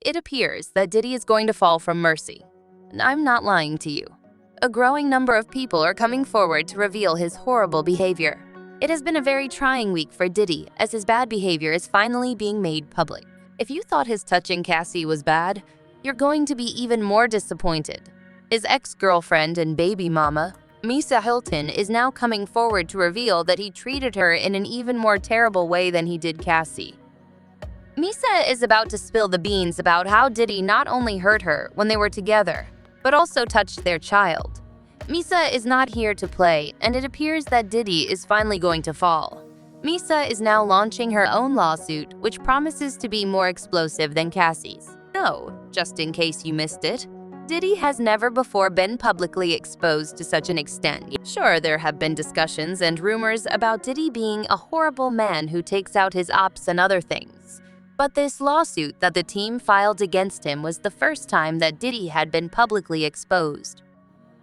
It appears that Diddy is going to fall from mercy. And I'm not lying to you. A growing number of people are coming forward to reveal his horrible behavior. It has been a very trying week for Diddy, as his bad behavior is finally being made public. If you thought his touching Cassie was bad, you're going to be even more disappointed. His ex-girlfriend and baby mama, Misa Hylton, is now coming forward to reveal that he treated her in an even more terrible way than he did Cassie. Misa is about to spill the beans about how Diddy not only hurt her when they were together, but also touched their child. Misa is not here to play, and it appears that Diddy is finally going to fall. Misa is now launching her own lawsuit, which promises to be more explosive than Cassie's. No, just in case you missed it, Diddy has never before been publicly exposed to such an extent. Sure, there have been discussions and rumors about Diddy being a horrible man who takes out his ops and other things. But this lawsuit that the team filed against him was the first time that Diddy had been publicly exposed.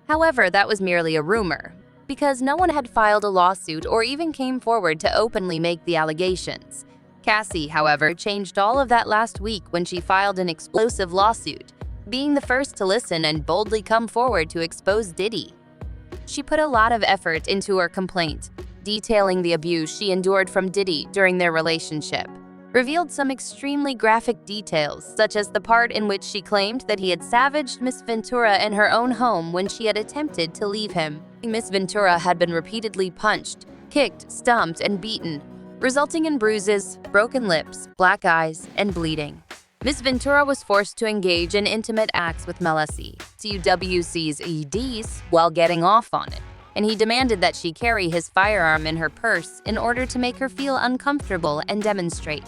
However, that was merely a rumor, because no one had filed a lawsuit or even came forward to openly make the allegations. Cassie, however, changed all of that last week when she filed an explosive lawsuit, being the first to listen and boldly come forward to expose Diddy. She put a lot of effort into her complaint, detailing the abuse she endured from Diddy during their relationship. Revealed some extremely graphic details, such as the part in which she claimed that he had savaged Miss Ventura in her own home when she had attempted to leave him. Miss Ventura had been repeatedly punched, kicked, stumped, and beaten, resulting in bruises, broken lips, black eyes, and bleeding. Miss Ventura was forced to engage in intimate acts with A3USIng's EDs while getting off on it, and he demanded that she carry his firearm in her purse in order to make her feel uncomfortable and demonstrate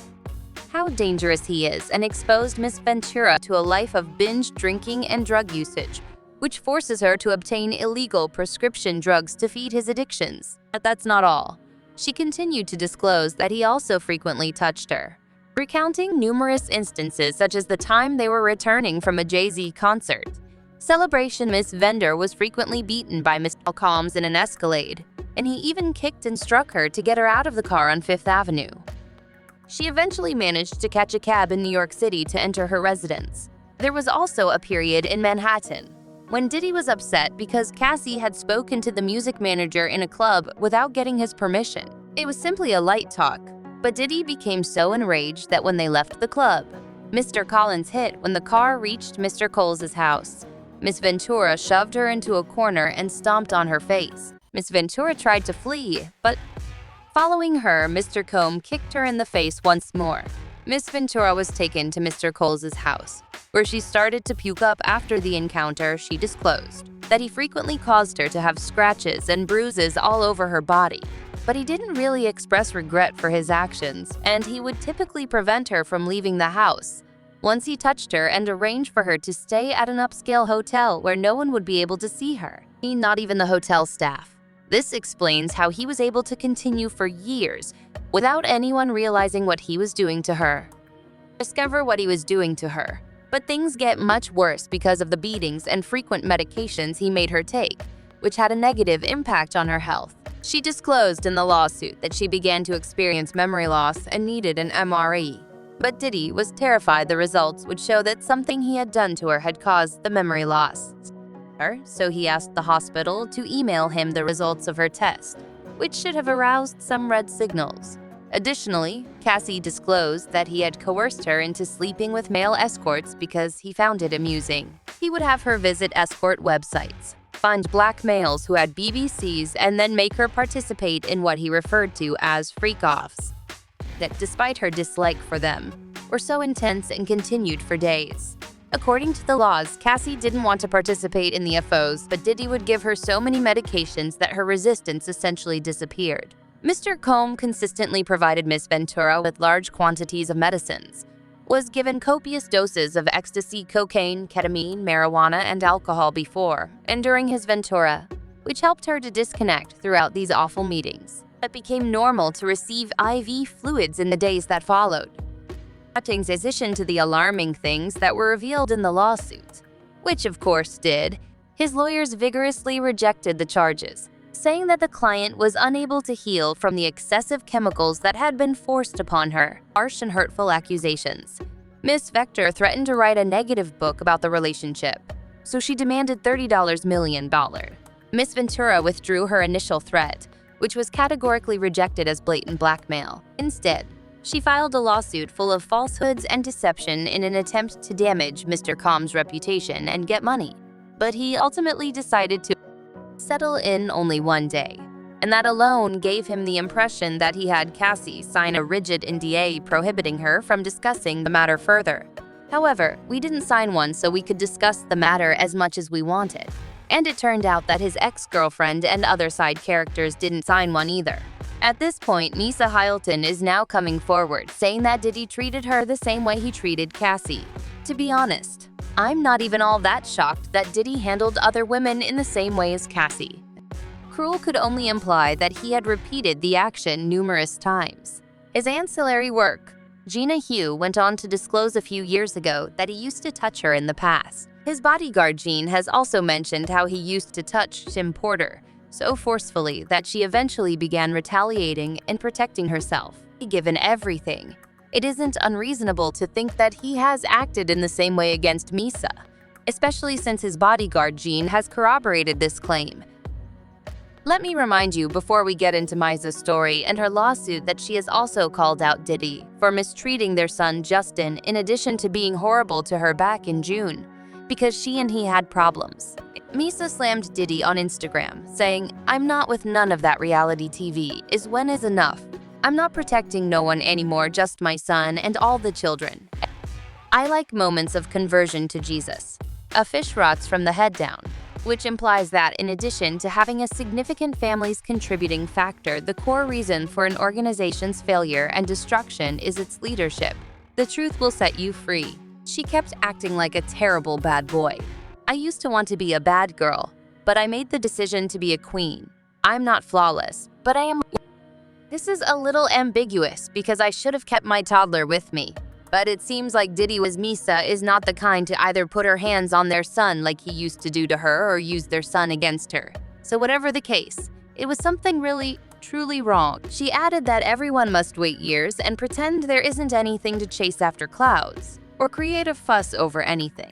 how dangerous he is, and exposed Miss Ventura to a life of binge drinking and drug usage, which forces her to obtain illegal prescription drugs to feed his addictions. But that's not all. She continued to disclose that he also frequently touched her, recounting numerous instances such as the time they were returning from a Jay-Z concert. Celebration Miss Vendor was frequently beaten by Mr. Combs in an Escalade, and he even kicked and struck her to get her out of the car on Fifth Avenue. She eventually managed to catch a cab in New York City to enter her residence. There was also a period in Manhattan when Diddy was upset because Cassie had spoken to the music manager in a club without getting his permission. It was simply a light talk, but Diddy became so enraged that when they left the club, Mr. Collins hit when the car reached Mr. Coles' house. Miss Ventura shoved her into a corner and stomped on her face. Miss Ventura tried to flee, but following her, Mr. Combs kicked her in the face once more. Miss Ventura was taken to Mr. Coles' house, where she started to puke up. After the encounter. She disclosed that he frequently caused her to have scratches and bruises all over her body, but he didn't really express regret for his actions, and he would typically prevent her from leaving the house once he touched her and arranged for her to stay at an upscale hotel where no one would be able to see her, not even the hotel staff. This explains how he was able to continue for years without anyone realizing what he was doing to her. Discover what he was doing to her. But things get much worse because of the beatings and frequent medications he made her take, which had a negative impact on her health. She disclosed in the lawsuit that she began to experience memory loss and needed an MRE. But Diddy was terrified the results would show that something he had done to her had caused the memory loss. So he asked the hospital to email him the results of her test, which should have aroused some red signals. Additionally, Cassie disclosed that he had coerced her into sleeping with male escorts because he found it amusing. He would have her visit escort websites, find black males who had BBCs, and then make her participate in what he referred to as freak-offs, that despite her dislike for them, were so intense and continued for days. According to the laws, Cassie didn't want to participate in the FOs, but Diddy would give her so many medications that her resistance essentially disappeared. Mr. Combs consistently provided Miss Ventura with large quantities of medicines, was given copious doses of ecstasy, cocaine, ketamine, marijuana, and alcohol before and during his Ventura, which helped her to disconnect throughout these awful meetings. It became normal to receive IV fluids in the days that followed. In addition to the alarming things that were revealed in the lawsuit, which of course did, his lawyers vigorously rejected the charges, saying that the client was unable to heal from the excessive chemicals that had been forced upon her. Harsh and hurtful accusations. Miss Vector threatened to write a negative book about the relationship, so she demanded $30 million. Miss Ventura withdrew her initial threat, which was categorically rejected as blatant blackmail. Instead, she filed a lawsuit full of falsehoods and deception in an attempt to damage Mr. Calm's reputation and get money. But he ultimately decided to settle in only one day, and that alone gave him the impression that he had Cassie sign a rigid NDA prohibiting her from discussing the matter further. However, we didn't sign one so we could discuss the matter as much as we wanted. And it turned out that his ex-girlfriend and other side characters didn't sign one either. At this point, Misa Hylton is now coming forward, saying that Diddy treated her the same way he treated Cassie. To be honest, I'm not even all that shocked that Diddy handled other women in the same way as Cassie. Cruel could only imply that he had repeated the action numerous times. His ancillary work, Gina Hugh, went on to disclose a few years ago that he used to touch her in the past. His bodyguard Jean has also mentioned how he used to touch Tim Porter so forcefully that she eventually began retaliating and protecting herself. Given everything, it isn't unreasonable to think that he has acted in the same way against Misa, especially since his bodyguard Jean has corroborated this claim. Let me remind you before we get into Misa's story and her lawsuit that she has also called out Diddy for mistreating their son Justin, in addition to being horrible to her back in June, because she and he had problems. Misa slammed Diddy on Instagram, saying, "I'm not with none of that reality TV, is when is enough. I'm not protecting no one anymore, just my son and all the children. I like moments of conversion to Jesus. A fish rots from the head down," which implies that in addition to having a significant family's contributing factor, the core reason for an organization's failure and destruction is its leadership. The truth will set you free. She kept acting like a terrible bad boy. "I used to want to be a bad girl, but I made the decision to be a queen. I'm not flawless, but I am." This is a little ambiguous because I should have kept my toddler with me. But it seems like Diddy was Misa is not the kind to either put her hands on their son like he used to do to her or use their son against her. So whatever the case, it was something really, truly wrong. She added that everyone must wait years and pretend there isn't anything to chase after clouds or create a fuss over anything.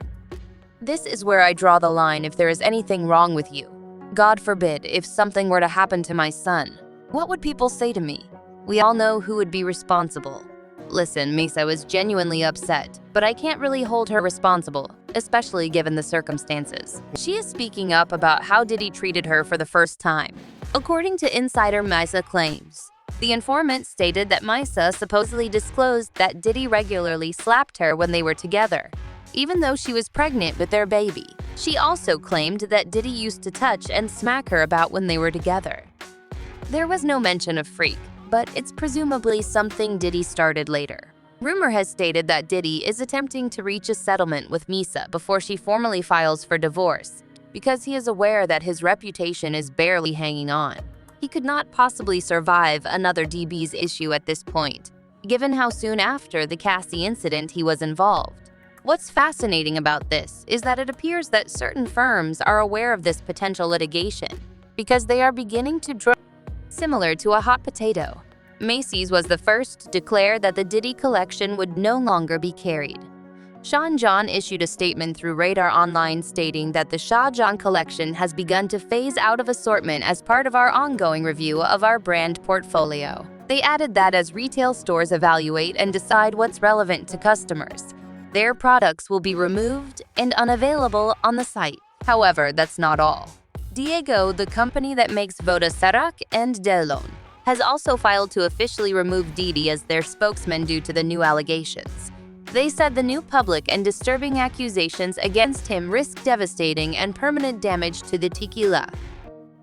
This is where I draw the line. If there is anything wrong with you, God forbid, if something were to happen to my son, what would people say to me? We all know who would be responsible. Listen, Misa was genuinely upset, but I can't really hold her responsible, especially given the circumstances. She is speaking up about how Diddy treated her for the first time. According to insider Misa claims, the informant stated that Misa supposedly disclosed that Diddy regularly slapped her when they were together, even though she was pregnant with their baby. She also claimed that Diddy used to touch and smack her about when they were together. There was no mention of freak, but it's presumably something Diddy started later. Rumor has stated that Diddy is attempting to reach a settlement with Misa before she formally files for divorce, because he is aware that his reputation is barely hanging on. He could not possibly survive another DB's issue at this point, given how soon after the Cassie incident he was involved. What's fascinating about this is that it appears that certain firms are aware of this potential litigation because they are beginning to draw. Similar to a hot potato, Macy's was the first to declare that the Diddy collection would no longer be carried. Sean John issued a statement through Radar Online stating that the Shah Jahan collection has begun to phase out of assortment as part of our ongoing review of our brand portfolio. They added that as retail stores evaluate and decide what's relevant to customers, their products will be removed and unavailable on the site. However, that's not all. Diego, the company that makes Voda Serac and Delon, has also filed to officially remove Diddy as their spokesman due to the new allegations. They said the new public and disturbing accusations against him risk devastating and permanent damage to the tequila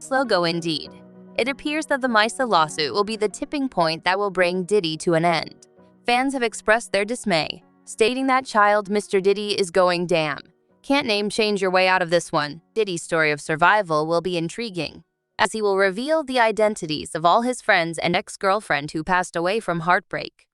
logo. Indeed, it appears that the Misa lawsuit will be the tipping point that will bring Diddy to an end. Fans have expressed their dismay, stating that child Mr. Diddy is going damn. Can't name change your way out of this one. Diddy's story of survival will be intriguing, as he will reveal the identities of all his friends and ex-girlfriend who passed away from heartbreak.